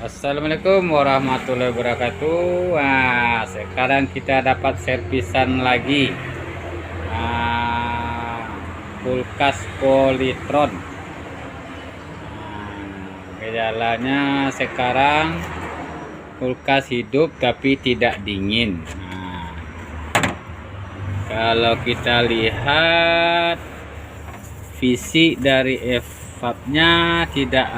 Assalamualaikum warahmatullahi wabarakatuh. Nah, sekarang kita dapat servisan lagi. Nah, kulkas Polytron. Gejalanya sekarang kulkas hidup tapi tidak dingin. Nah, kalau kita lihat visi dari evapnya tidak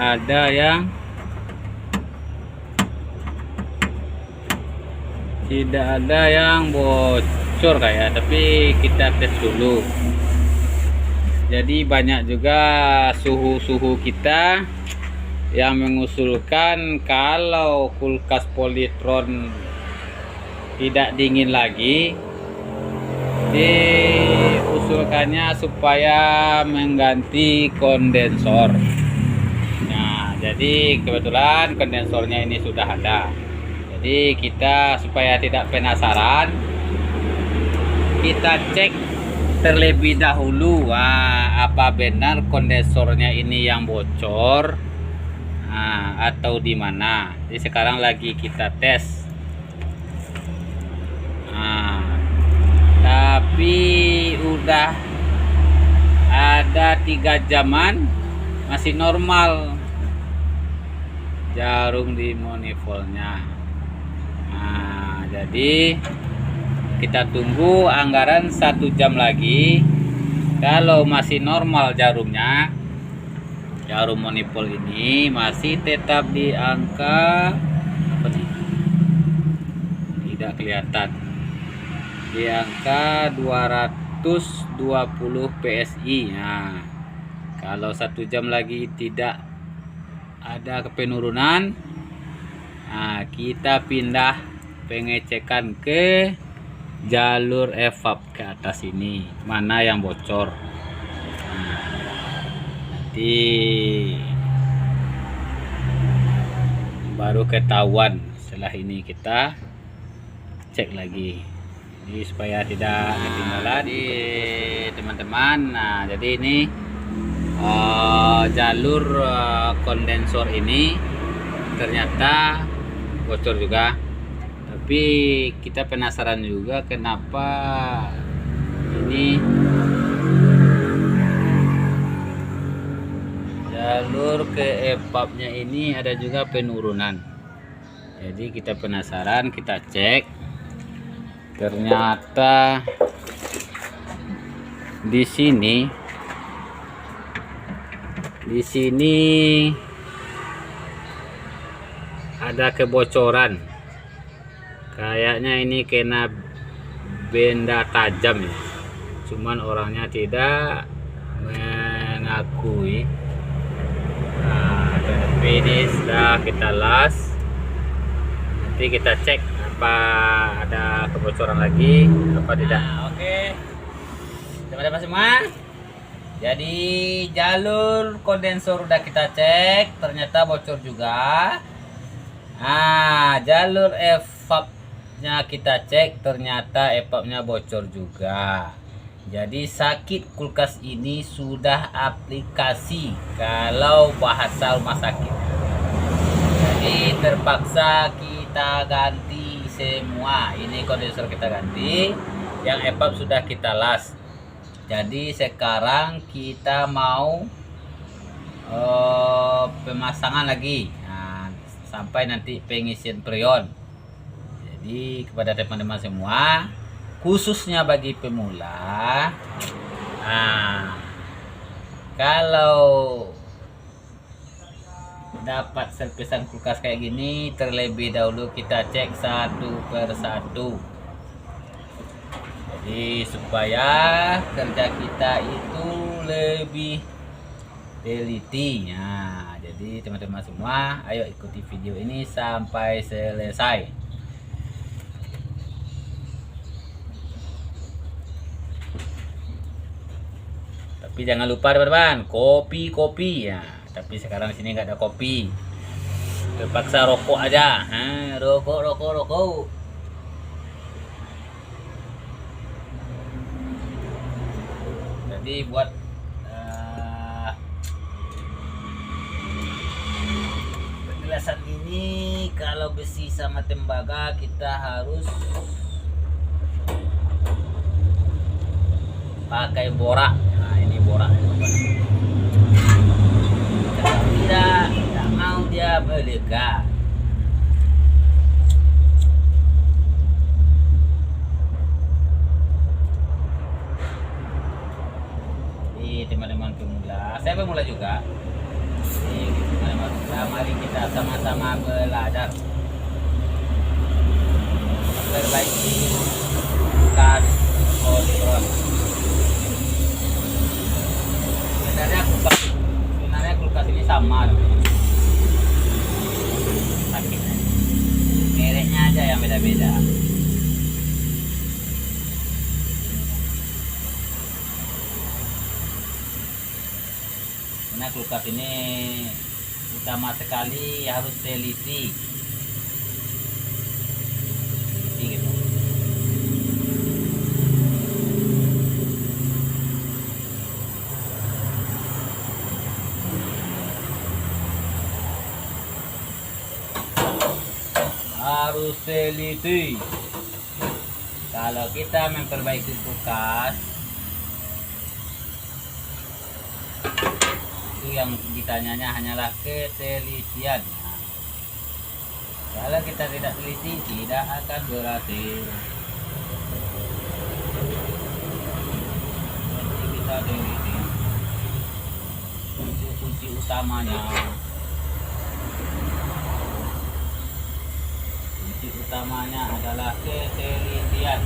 ada yang bocor kayak, tapi kita tes dulu. Jadi banyak juga suhu kita yang mengusulkan kalau kulkas Polytron tidak dingin lagi, diusulkannya supaya mengganti kondensor. Nah, jadi kebetulan kondensornya ini sudah ada. Jadi kita supaya tidak penasaran, kita cek terlebih dahulu apa benar kondensornya ini yang bocor atau di mana. Jadi sekarang lagi kita tes. Tapi udah ada 3 jaman masih normal jarum di manifoldnya. Jadi kita tunggu anggaran 1 jam lagi. Kalau masih normal jarumnya, jarum manifold ini masih tetap di angka apa nih? Tidak kelihatan, di angka 220 PSI. Nah, kalau 1 jam lagi tidak ada penurunan, kita pindah pengecekan ke jalur evap ke atas ini, mana yang bocor. Nanti baru ketahuan. Setelah ini kita cek lagi, ini supaya tidak ketinggalan di teman-teman. Nah, jadi ini jalur kondensor ini ternyata bocor juga. Tapi kita penasaran juga kenapa ini jalur ke evapnya ini ada juga penurunan. Jadi kita penasaran, kita cek. Ternyata di sini ada kebocoran. Kayaknya ini kena benda tajam ya. Cuman orangnya tidak mengakui. Tapi ini sudah kita las. Nanti kita cek apa ada kebocoran lagi apa tidak. Oke. Teman-teman semua. Jadi jalur kondensor udah kita cek, ternyata bocor juga. Jalur evapnya kita cek, ternyata evapnya bocor juga. Jadi sakit kulkas ini sudah aplikasi kalau bahasa rumah sakit. Jadi terpaksa kita ganti semua. Ini kondensor kita ganti, yang evap sudah kita las. Jadi sekarang kita mau pemasangan lagi, sampai nanti pengisian freon. Jadi kepada teman-teman semua, khususnya bagi pemula, kalau dapat servisan kulkas kayak gini, terlebih dahulu kita cek satu per satu. Jadi supaya kerja kita itu lebih teliti. Jadi teman-teman semua, ayo ikuti video ini sampai selesai. Tapi jangan lupa teman-teman, kopi ya. Tapi sekarang di sini nggak ada kopi, terpaksa rokok aja. Rokok. Jadi buat pengelasan ini kalau besi sama tembaga kita harus pakai borak. Nah ini borak kalau tidak mau dia melekat. Teman-teman pemula, saya pemula juga. Teman-teman, mari kita sama-sama belajar perbaiki kulkas kontrol. Sebenarnya kulkas ini sama, tapi mereknya aja yang beda-beda. Karena kulkas ini utama sekali harus teliti gitu. Harus teliti kalau kita memperbaiki kulkas. Yang ditanyanya hanyalah ketelitian. Kalau kita tidak teliti tidak akan berhasil. Jadi kita teliti kunci utamanya. Kunci utamanya adalah ketelitian.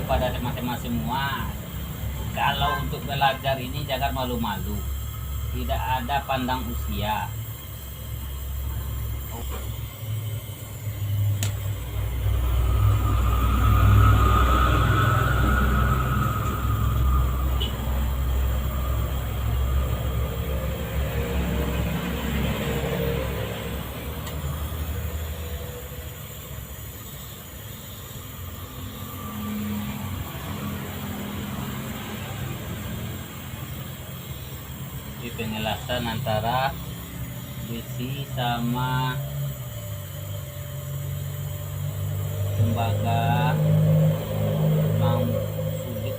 Kepada teman-teman semua, kalau untuk belajar ini jangan malu-malu, tidak ada pandang usia. Pengelasan antara besi sama tembaga memang sulit.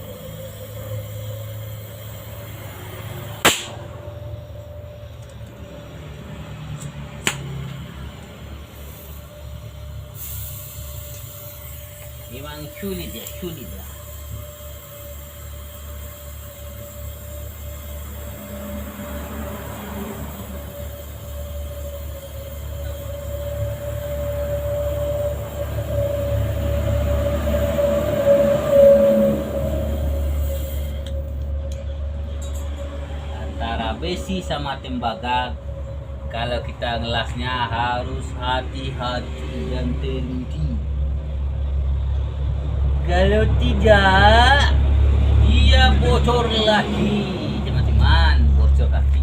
Memang sulit ya. Besi sama tembaga, kalau kita ngelasnya harus hati-hati dan teliti. Kalau tidak, dia bocor lagi, teman-teman. Bocor kaki.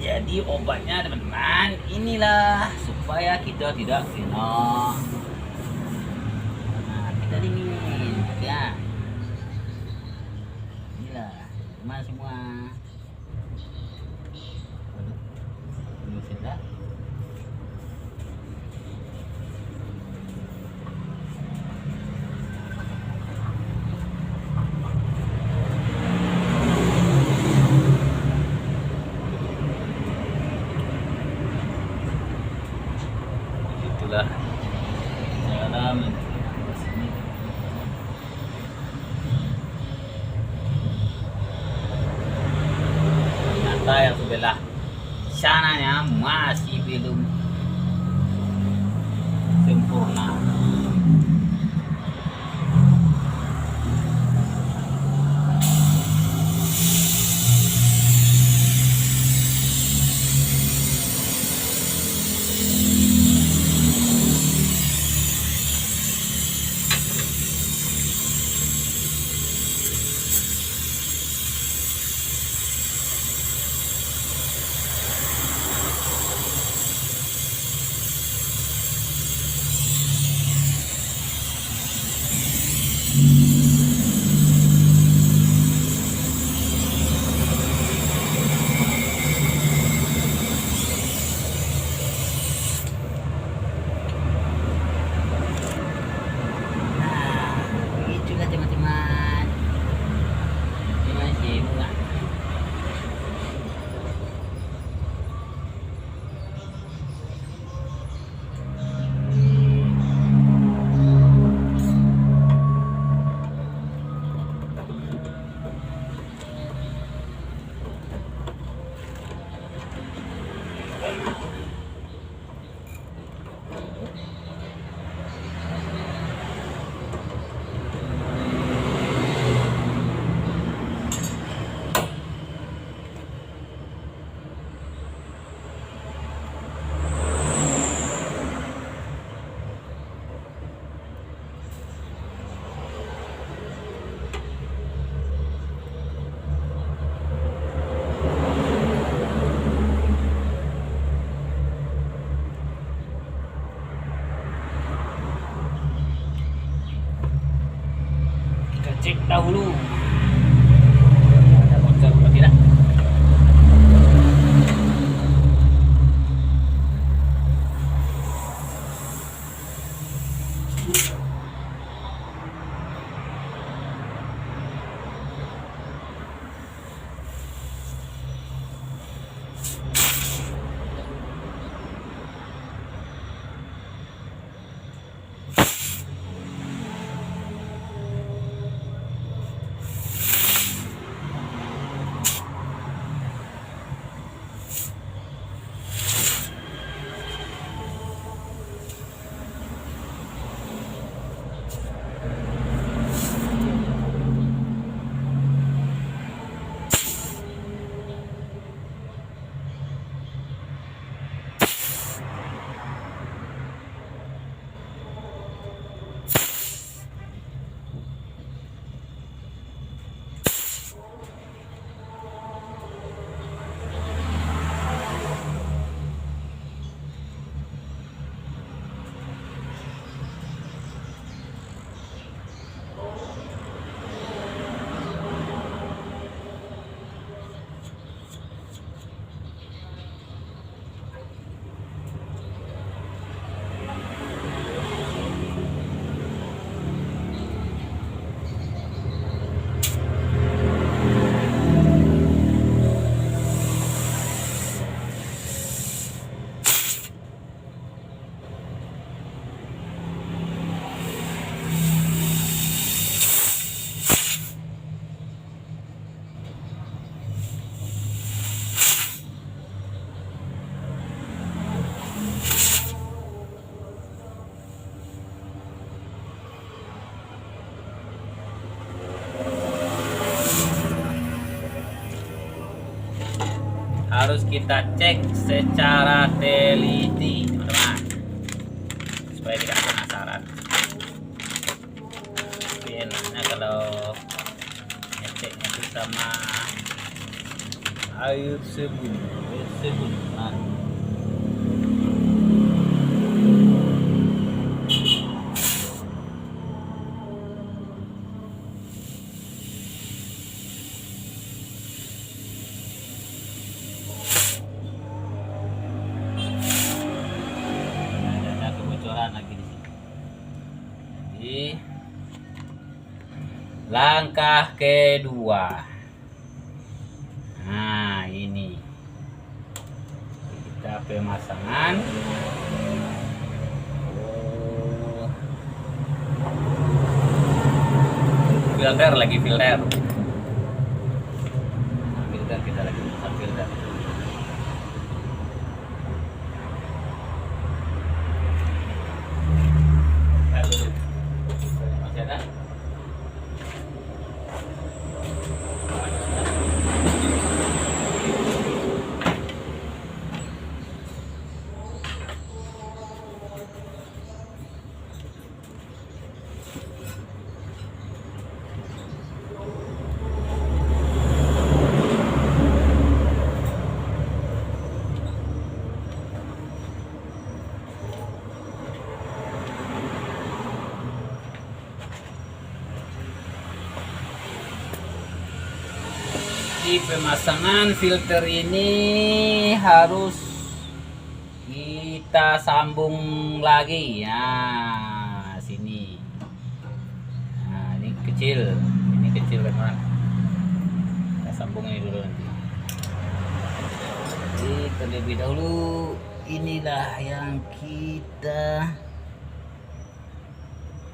Jadi obatnya teman-teman, inilah supaya kita tidak kena. Nah, kita dingin, ya. Teman semua, ini sudah. Itulah cara yang sebelah sananya masih belum sempurna. cek dahulu ada bocor atau tidak. Harus kita cek secara teliti, teman-teman, supaya tidak penasaran. Tapi enaknya kalau ngeceknya itu sama air sabun, nah. Lagi di sini. Jadi langkah kedua, nah ini kita pemasangan. Filter lagi, filter kita lagi pasang filter. Di pemasangan filter ini harus kita sambung lagi ya, sini. Nah, ini kecil teman-teman. Kita sambung ini dulu nanti. Jadi terlebih dahulu inilah yang kita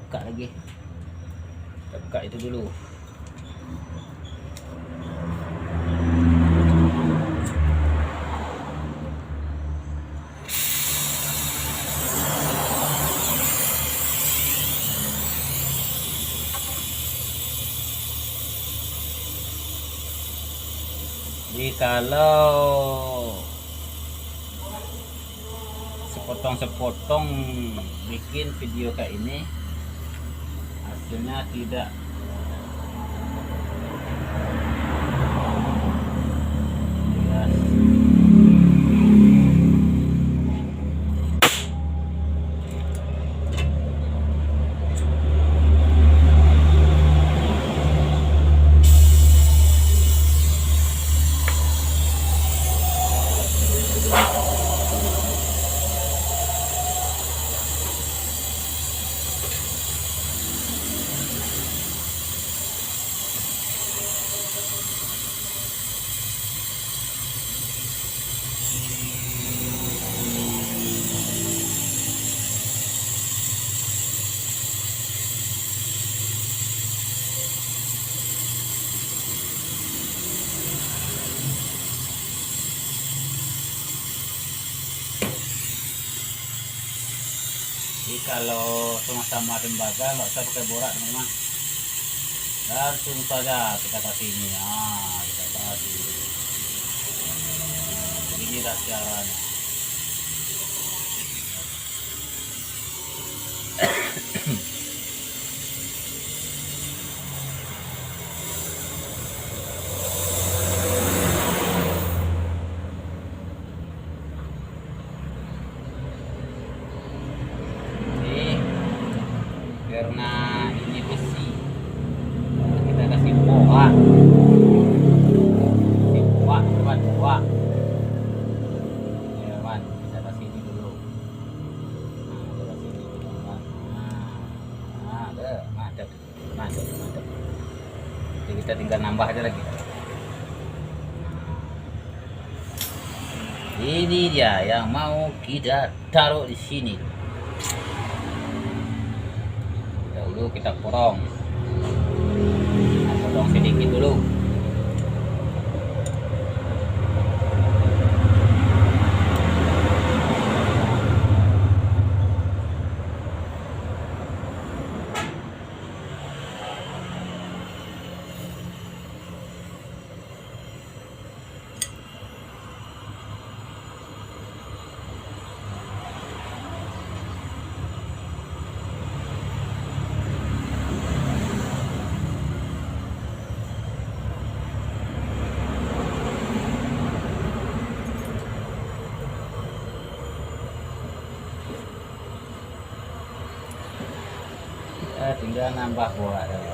buka lagi. Kita buka itu dulu. Jadi kalau sepotong-sepotong bikin video kayak ini, hasilnya tidak jelas. Jadi kalau sama-sama tembaga nggak usah pakai borak teman-teman, langsung saja kita kasih ini. Kita kasih inilah caranya. Karena ini besi, kita kasih boa kita kasih ini dulu. Kita kasih ini dulu, mantap. Jadi kita tinggal nambah aja lagi. Ini dia yang mau kita taruh di sini. Dulu kita potong sedikit dulu. Tinggal nambah bola dulu.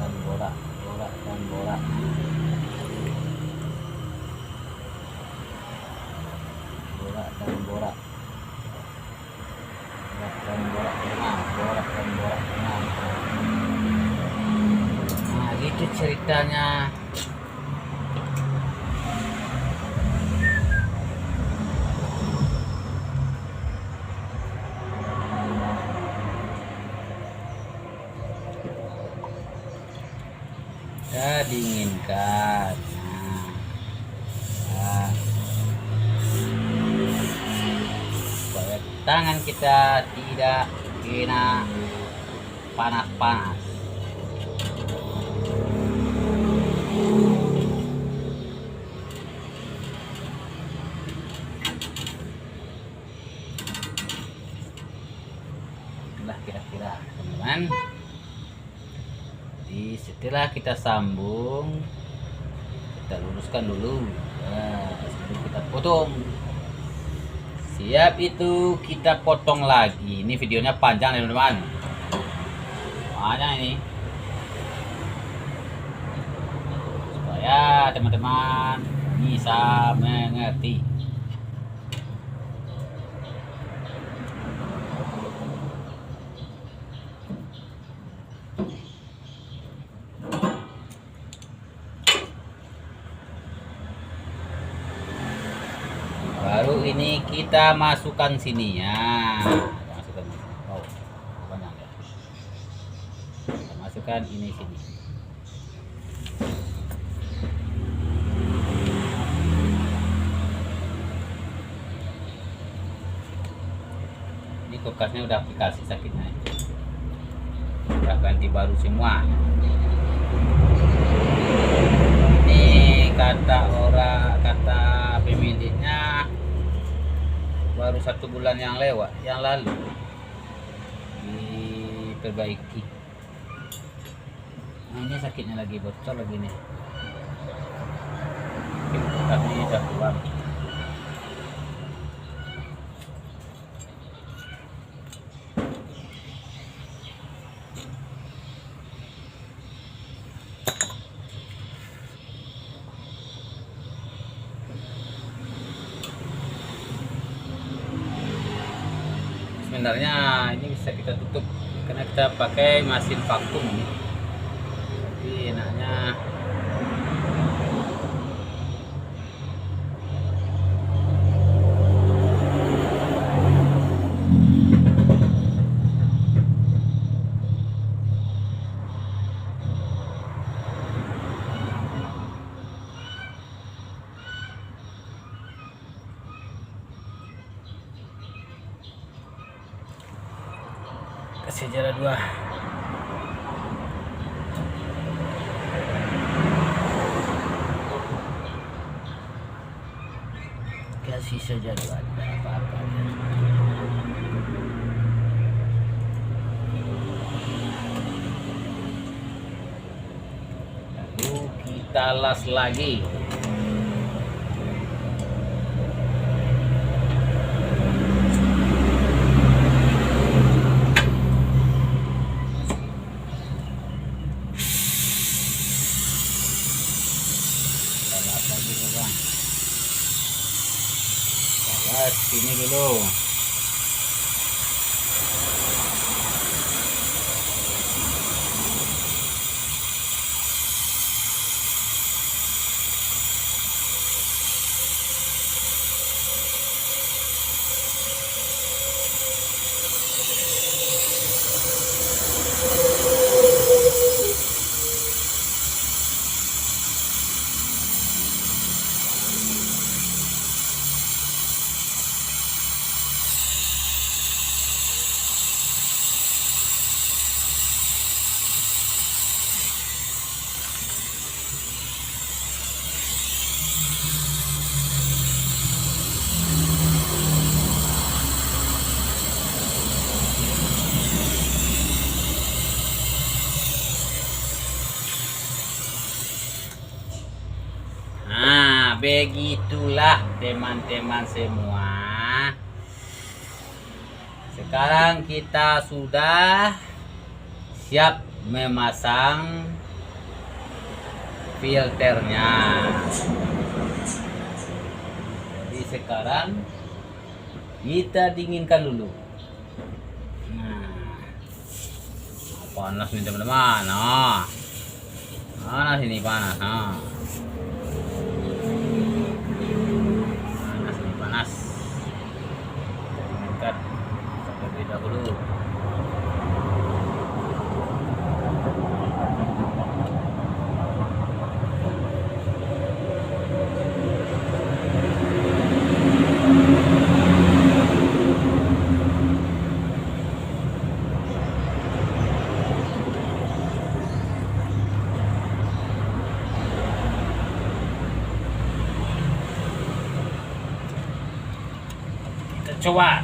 Bola nah gitu ceritanya. Kita dinginkan. Supaya tangan kita tidak kena panas-panas. Itulah kira-kira teman-teman. Setelah kita sambung, kita luruskan dulu, sebelum kita potong. Siap itu kita potong lagi. Ini videonya panjang ya teman-teman, panjang ini, supaya teman-teman bisa mengerti. Baru ini kita masukkan sini ya. Kita masukkan ini sini. Ini kulkasnya udah aplikasi sakitnya. Udah ganti baru semua. Ini kata pemiliknya baru 1 bulan yang lalu diperbaiki. Nah, ini sakitnya lagi, bocor lagi nih. Tapi udah keluar. Sebenarnya ini bisa kita tutup karena kita pakai mesin vakum, jadi enaknya Kasih jarak 2. Kasih saja 2, tidak apa-apa. Lalu kita las lagi. Sini dulu. Begitulah teman-teman semua. Sekarang kita sudah siap memasang filternya. Jadi sekarang kita dinginkan dulu. Nah, panas nih teman-teman. Nah, panas ini panas. Nah. Panas. Kita terlebih dahulu. Coba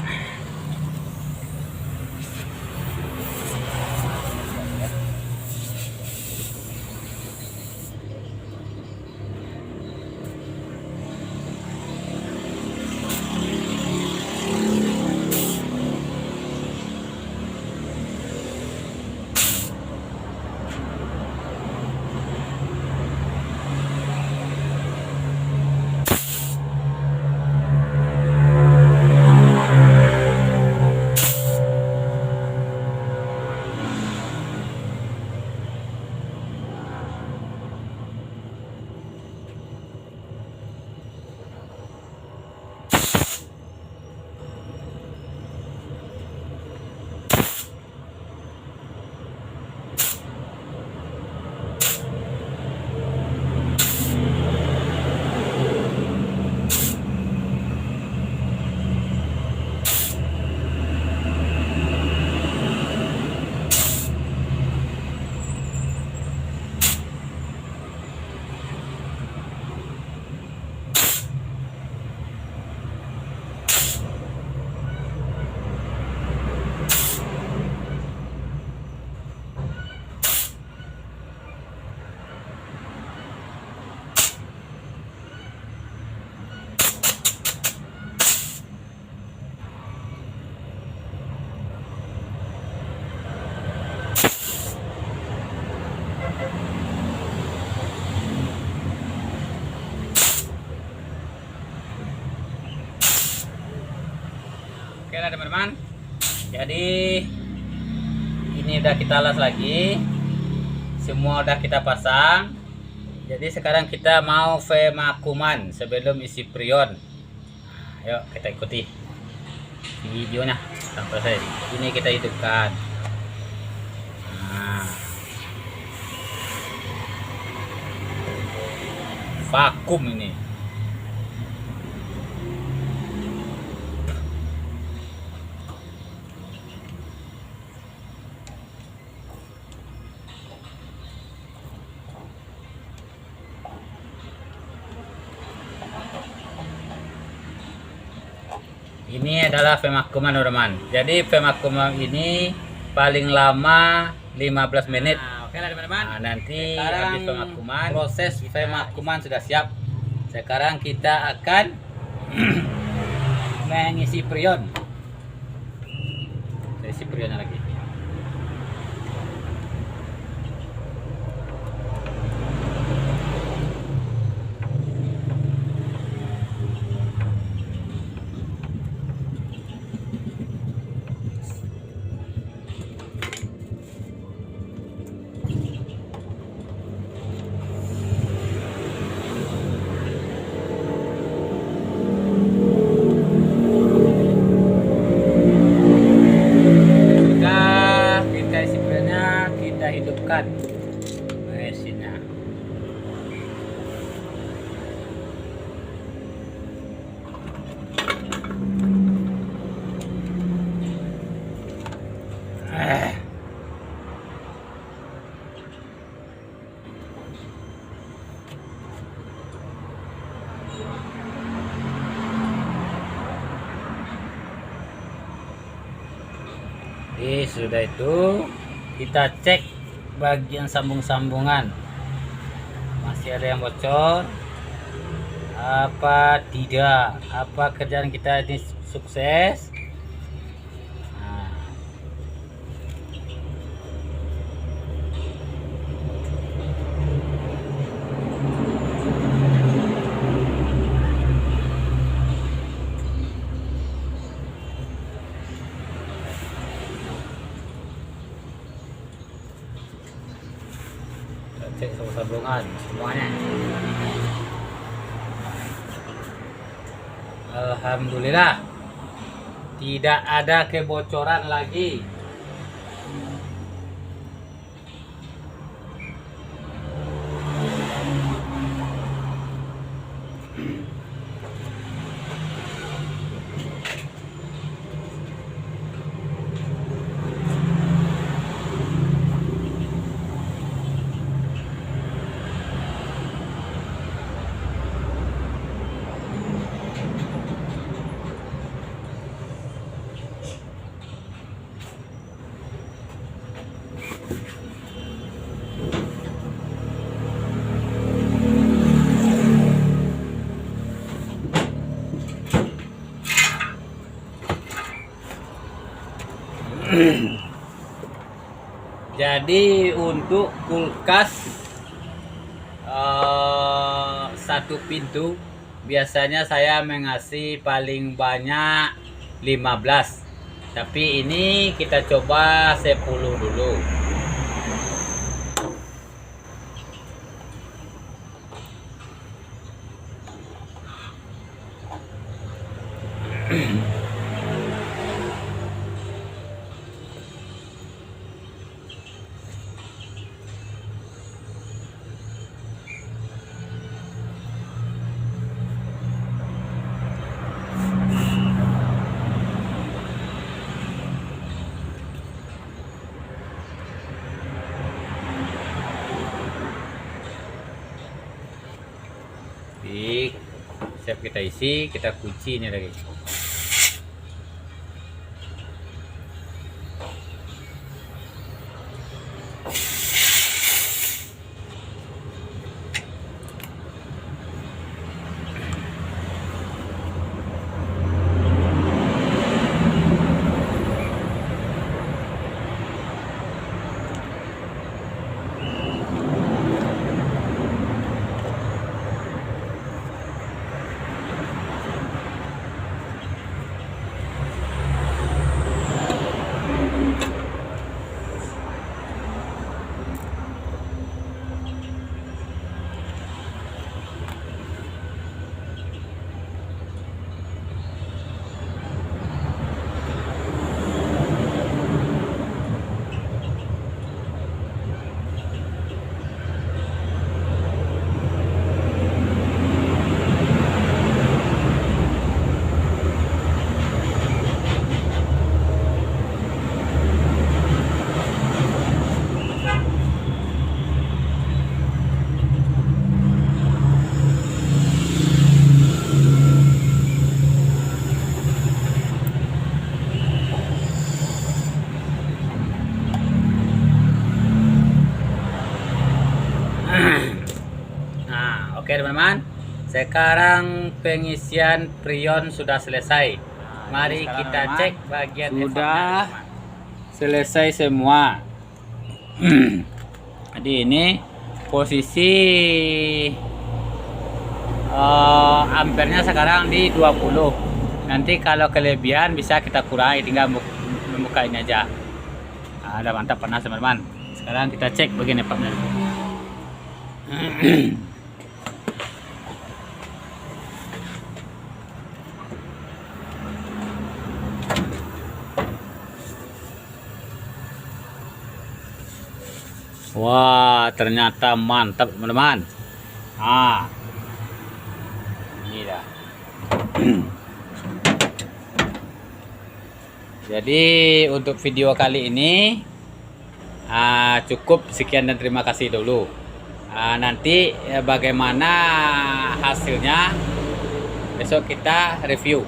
oke lah teman-teman. Jadi ini udah kita las lagi, semua udah kita pasang. Jadi sekarang kita mau vemakuman sebelum isi prion. Yuk kita ikuti videonya sampai selesai. Ini kita hidupkan. Nah, vakum ini. Ini adalah Vemakuman teman-teman. Jadi Vemakuman ini paling lama 15 menit. Oke lah teman-teman. Nanti Sekarang habis Vemakuman, proses Vemakuman sudah siap. Sekarang kita akan mengisi prion. Isi prionnya lagi. Hidupkan mesinnya. Sudah itu kita cek bagian sambung-sambungan, masih ada yang bocor apa tidak, apa kerjaan kita ini sukses. Cek sambungan semuanya. Alhamdulillah tidak ada kebocoran lagi. Jadi untuk kulkas satu pintu biasanya saya mengasih paling banyak 15, tapi ini kita coba 10 dulu. Siap kita isi, kita kunci ini lagi. Sekarang pengisian prion sudah selesai. Mari kita cek bagian sudah evapnya. selesai semua. Jadi ini posisi ampernya sekarang di 20. Nanti kalau kelebihan bisa kita kurangi, tinggal membuka ini aja. Ada mantap, panas teman-teman. Sekarang kita cek bagian evapnya. Wah, ternyata mantap teman-teman. Ini dah. Jadi untuk video kali ini cukup sekian dan terima kasih dulu. Nanti bagaimana hasilnya besok kita review.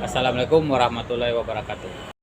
Assalamualaikum warahmatullahi wabarakatuh.